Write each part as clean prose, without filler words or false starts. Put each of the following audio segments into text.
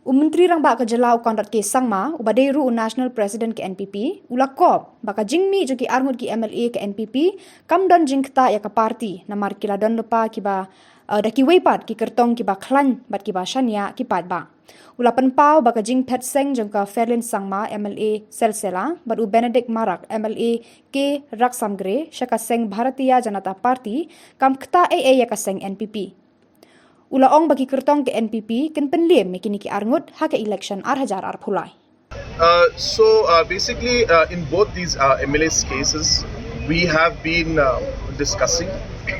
Menteri rang ba ka jalau Conrad ke Sangma ubaderu National President ke NPP ulakop baka jingmi jo ki armut ki MLA ke NPP kamdon jingkta ya ka parti namar kila don lepa ki ba daki weipat ki kertong ki ba klan bat ki ba shania ki pat ba ulapan pau baka jing Phet Seng jong ka Fairlin Sangma MLA Selsela bat u Benedict Marak MLA ke Raksamgre shaka Seng Bharatiya Janata Party kam kta ya ka Seng NPP Ulaong bagi kertong ke NPP ken penliem mekini ki arngut ha ke election hajar phulai. Basically, in both these MLS cases, we have been discussing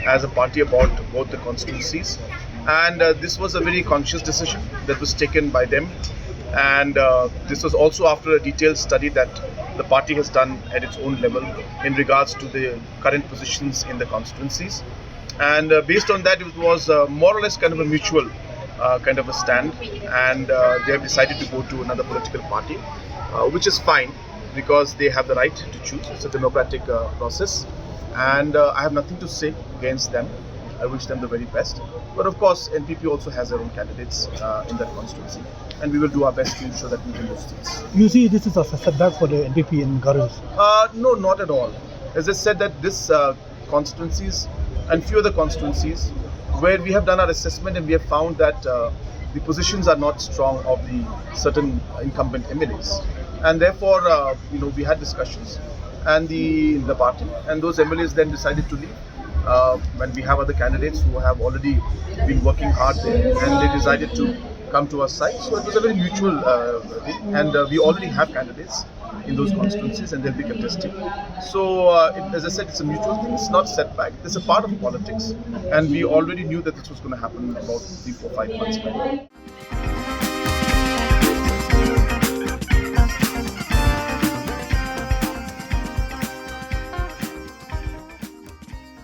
as a party about both the constituencies, and this was a very conscious decision that was taken by them, and this was also after a detailed study that the party has done at its own level in regards to the current positions in the constituencies. And based on that, it was more or less kind of a mutual kind of a stand, and they have decided to go to another political party, which is fine because they have the right to choose. It's a democratic process, and I have nothing to say against them. I wish them the very best. But of course, NPP also has their own candidates in that constituency, and we will do our best to ensure that we can lose seats. You see, this is a setback for the NPP in Garus? No, not at all. As I said, that this constituencies and few other constituencies where we have done our assessment and we have found that the positions are not strong of the certain incumbent MLAs, and therefore we had discussions and the party, and those MLAs then decided to leave when we have other candidates who have already been working hard there, and they decided to come to our side. So it was a very mutual thing, and we already have candidates in those constituencies and they'll be contesting. So as I said, it's a mutual thing, it's not setback, it's a part of politics, and we already knew that this was going to happen about 3, 4, 5 months ago.